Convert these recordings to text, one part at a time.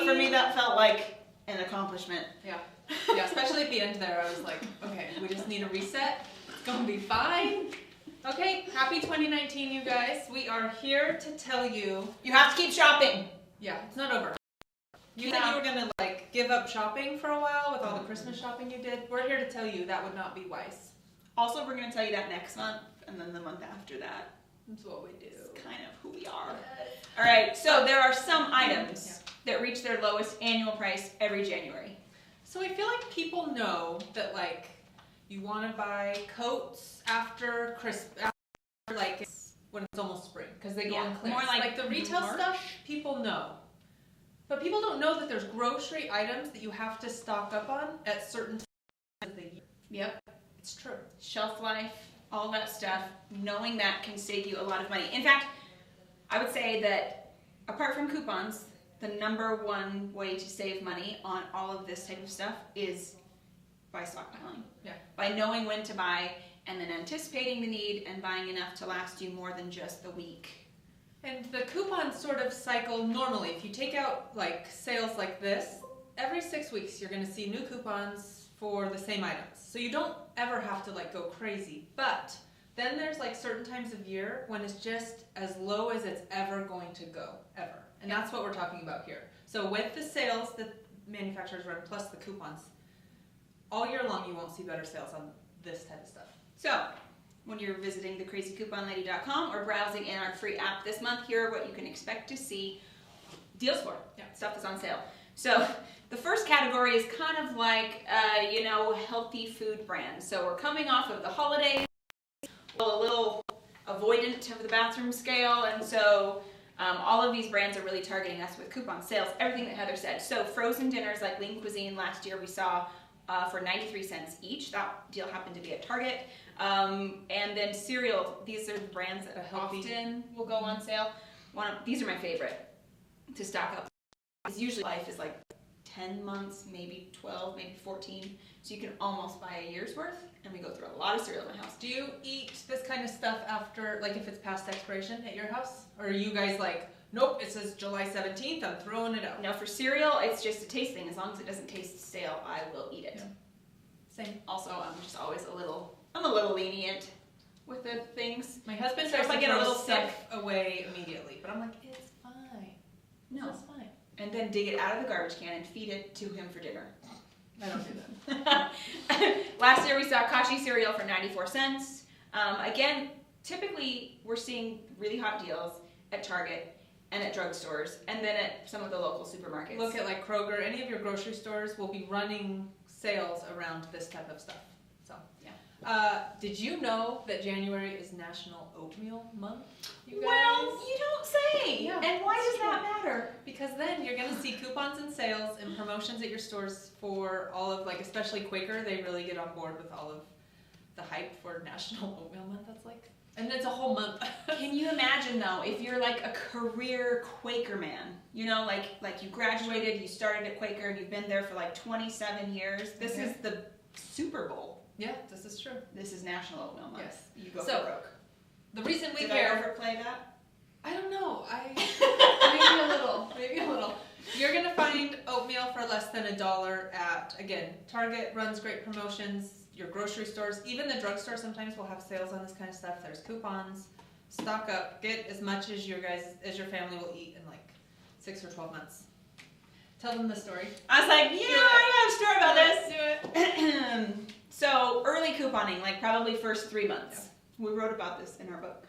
for me that felt like an accomplishment. Yeah. Yeah, especially at the end there, I was like, okay, we just need a reset. It's gonna be fine. Okay, happy 2019, you guys. We are here to tell you. You have to keep shopping. Yeah, it's not over. You said you were gonna like give up shopping for a while with all the Christmas shopping you did. We're here to tell you that would not be wise. Also, we're going to tell you that next month, and then the month after that. That's what we do. It's kind of who we are. All right, so there are some items that reach their lowest annual price every January. So I feel like people know that like you want to buy coats after Christmas, like when it's almost spring, because they go on clearance. More like the retail March stuff, people know. But people don't know that there's grocery items that you have to stock up on at certain times of the year. Yep. It's true. Shelf life, all that stuff, knowing that can save you a lot of money. In fact, I would say that apart from coupons, the number one way to save money on all of this type of stuff is by stockpiling. Yeah. By knowing when to buy and then anticipating the need and buying enough to last you more than just the week. And the coupons sort of cycle normally. If you take out like sales like this, every 6 weeks you're going to see new coupons for the same items. So you don't ever have to like go crazy. But then there's like certain times of year when it's just as low as it's ever going to go, ever. And that's what we're talking about here. So with the sales that manufacturers run plus the coupons, all year long you won't see better sales on this type of stuff. So when you're visiting thecrazycouponlady.com or browsing in our free app this month, here are what you can expect to see deals for. Stuff that's on sale. So the first category is kind of like, healthy food brands. So we're coming off of the holidays, a little avoidant of the bathroom scale, and so all of these brands are really targeting us with coupon sales, everything that Heather said. So frozen dinners like Lean Cuisine last year we saw for 93 cents each. That deal happened to be at Target. And then cereal, these are the brands that often will go on sale. These are my favorite to stock up. It's usually life is like 10 months, maybe 12, maybe 14. So you can almost buy a year's worth, and we go through a lot of cereal in my house. Do you eat this kind of stuff after, like if it's past expiration at your house? Or are you guys like, nope, it says July 17th, I'm throwing it out? No, for cereal, it's just a taste thing. As long as it doesn't taste stale, I will eat it. Yeah. Same. Also, I'm just always I'm a little lenient with the things. My husband So tries if I to get a throw little stuff away immediately, but I'm like, it's fine. No. It's fine. And then dig it out of the garbage can and feed it to him for dinner. I don't do that. Last year we saw Kashi cereal for 94 cents. Again, typically we're seeing really hot deals at Target and at drugstores and then at some of the local supermarkets. Look at like Kroger, any of your grocery stores will be running sales around this type of stuff. So, yeah. Did you know that January is National Oatmeal Month? You guys? Well, you don't say. Yeah, and why does that matter? Because then you're going to see coupons and sales and promotions at your stores for all of, like, especially Quaker. They really get on board with all of the hype for National Oatmeal Month. That's like, and it's a whole month. Can you imagine though, if you're like a career Quaker man, like you graduated, you started at Quaker, and you've been there for like 27 years. This is the Super Bowl. Yeah, this is true. This is National Oatmeal Month. Yes. You go for broke. The reason we Did care. I overplay that? I don't know. Maybe a little. You're gonna find oatmeal for less than $1 at, again, Target runs great promotions. Your grocery stores, even the drugstore sometimes will have sales on this kind of stuff. There's coupons. Stock up. Get as much as your family will eat in like 6 or 12 months. Tell them the story. I was like, I got a story about this. Do it. So early couponing, like probably first 3 months. Yeah. We wrote about this in our book.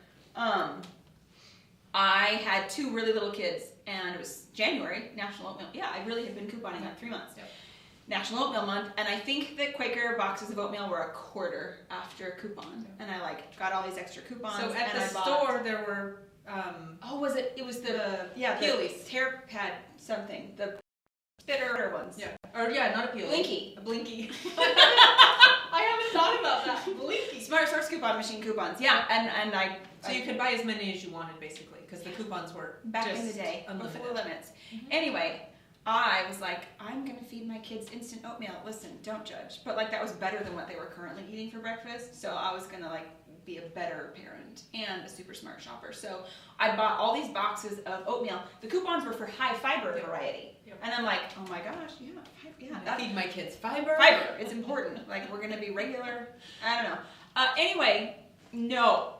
I had 2 really little kids, and it was January, National Oatmeal. Yeah, I really had been couponing like 3 months. Yep. National Oatmeal Month, and I think that Quaker boxes of oatmeal were $0.25 after coupon, and I like got all these extra coupons. So at the I store there were. Was it? It was the Peelies. Tear Pad something, the bitter ones. Yeah. Or not a Peely. Blinky. A Blinky. I haven't thought about that. Blinky. Smart Source coupon machine coupons. Yeah, and I. So you could buy as many as you wanted, basically, because the coupons were back just in the day unlimited. before limits. Mm-hmm. Anyway. I was like, I'm going to feed my kids instant oatmeal. Listen, don't judge. But like that was better than what they were currently eating for breakfast. So I was going to like be a better parent and a super smart shopper. So I bought all these boxes of oatmeal. The coupons were for high fiber variety. And I'm like, oh my gosh, I feed my kids fiber. Fiber, it's important. Like, we're gonna be regular, I don't know. Anyway, no.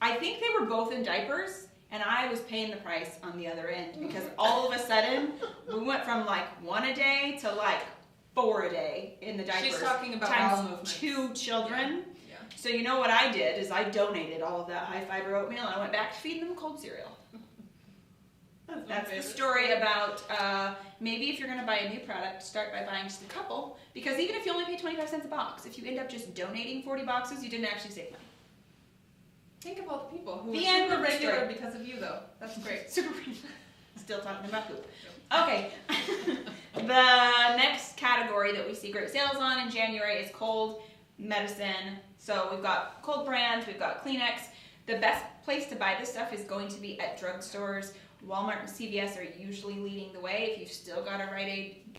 I think they were both in diapers, and I was paying the price on the other end, because all of a sudden, we went from like 1 a day to like 4 a day in the diapers. She's talking about times bowel movements. 2 children. Yeah. So you know what I did is I donated all of that high fiber oatmeal, and I went back to feeding them cold cereal. That's the story about maybe if you're going to buy a new product, start by buying just a couple, because even if you only pay 25 cents a box, if you end up just donating 40 boxes, you didn't actually save money. Think about the people who The are end super of the regular story. because of you, though. That's great. Super. Still talking about poop. Okay. The next category that we see great sales on in January is cold medicine. So we've got cold brands, we've got Kleenex. The best place to buy this stuff is going to be at drugstores. Walmart and CVS are usually leading the way. If you've still got a Rite Aid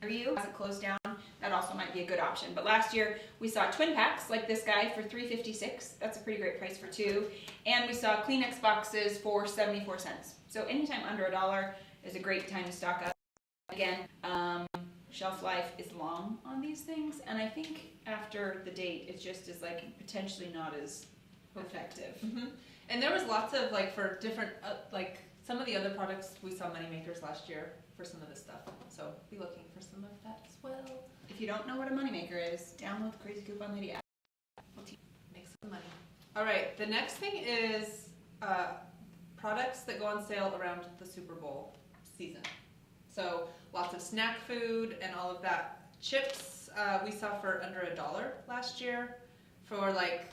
near you, has it closed down, that also might be a good option. But last year we saw twin packs like this guy for $3.56. That's a pretty great price for 2. And we saw Kleenex boxes for 74 cents. So anytime under $1 is a great time to stock up. Again, shelf life is long on these things, and I think after the date it just is like potentially not as effective. Mm-hmm. And there was lots of like for different like some of the other products we saw money makers last year for some of this stuff. So be looking for some of that as well. If you don't know what a moneymaker is, download the Crazy Coupon Lady app. Make some money. All right, the next thing is products that go on sale around the Super Bowl season. So lots of snack food and all of that. Chips we saw for under $1 last year for like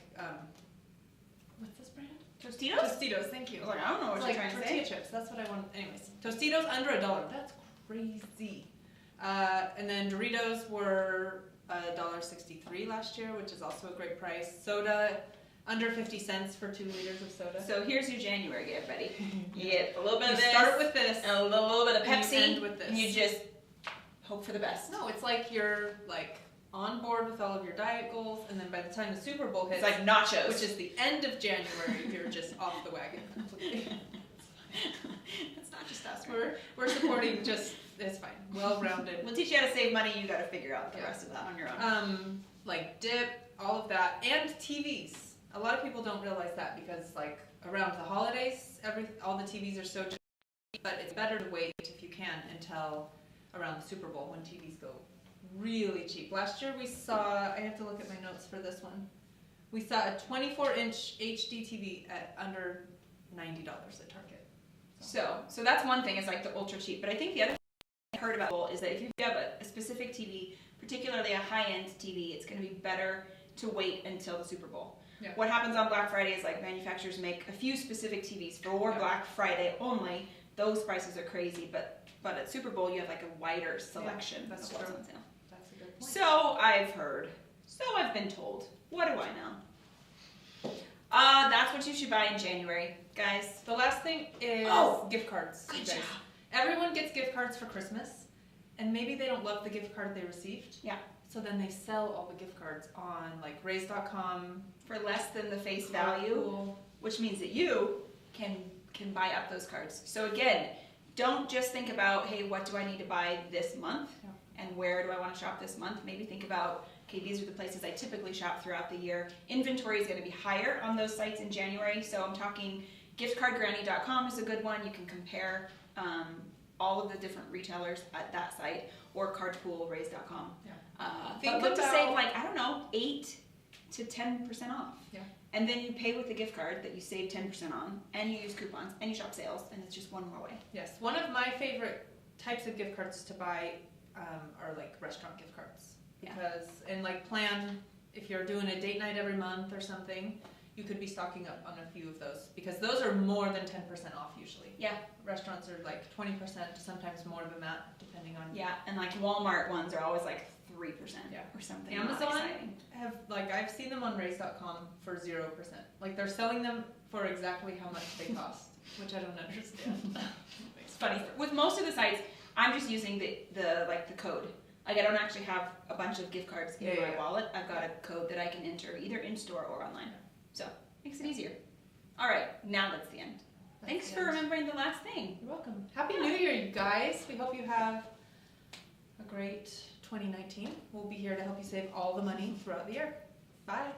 what's this brand? Tostitos? Tostitos, thank you. I was like, I don't know what It's you're like trying to tortilla say. chips. That's what I want. Anyways, Tostitos under $1. That's crazy. And then Doritos were $1.63 last year, which is also a great price. Soda under 50 cents for 2 liters of soda. So here's your January gift, buddy. You get a little bit You of this, start with this, a little bit of and Pepsi, you end with this. and you just hope for the best. No, it's like you're like on board with all of your diet goals, and then by the time the Super Bowl hits, It's like nachos. which is the end of January, you're just off the wagon completely. It's not just us. We're supporting just, it's fine, well-rounded. We'll teach you how to save money. You got to figure out the Yeah. rest of that on your own. Like dip, all of that, and TVs. A lot of people don't realize that because like around the holidays, all the TVs are so cheap, but it's better to wait if you can until around the Super Bowl when TVs go really cheap. Last year we saw, I have to look at my notes for this one, we saw a 24-inch HD TV at under $90 at Target. So that's one thing, is like the ultra cheap. But I think the other thing I heard about is that if you have a specific TV, particularly a high-end TV, it's going to be better to wait until the Super Bowl. Yeah. What happens on Black Friday is like manufacturers make a few specific TVs for Black Friday only. Those prices are crazy, but at Super Bowl you have like a wider selection of that's what's true. on sale. That's a good point. So I've heard. So I've been told. What do I know? That's what you should buy in January, guys. The last thing is gift cards. Good you guys. job. Everyone gets gift cards for Christmas, and maybe they don't love the gift card they received. Yeah. So then they sell all the gift cards on like Raise.com. For less than the face value, which means that you can buy up those cards. So again, don't just think about, hey, what do I need to buy this month? Yeah. And where do I want to shop this month? Maybe think about, okay, these are the places I typically shop throughout the year. Inventory is going to be higher on those sites in January. So I'm talking giftcardgranny.com is a good one. You can compare all of the different retailers at that site, or Cardpool, Raise.com. Yeah. But look to save like, I don't know, 8 to 10% off. Yeah. And then you pay with the gift card that you save 10% on, and you use coupons, and you shop sales, and it's just one more way. Yes. One of my favorite types of gift cards to buy are like restaurant gift cards. Yeah. Because, and like plan, if you're doing a date night every month or something, you could be stocking up on a few of those. Because those are more than 10% off usually. Yeah. Restaurants are like 20%, sometimes more than that, depending on. Yeah, and like Walmart ones are always like 3% or something. Amazon Not exciting. have, like, I've seen them on Raise.com for 0%. Like, they're selling them for exactly how much they cost, which I don't understand. It's funny. With most of the sites, I'm just using the code. Like, I don't actually have a bunch of gift cards in my wallet. I've got a code that I can enter either in store or online. So, makes it easier. All right, now that's the end. Thanks for remembering the last thing. You're welcome. Happy New Year, you guys. We hope you have a great 2019. We'll be here to help you save all the money throughout the year. Bye.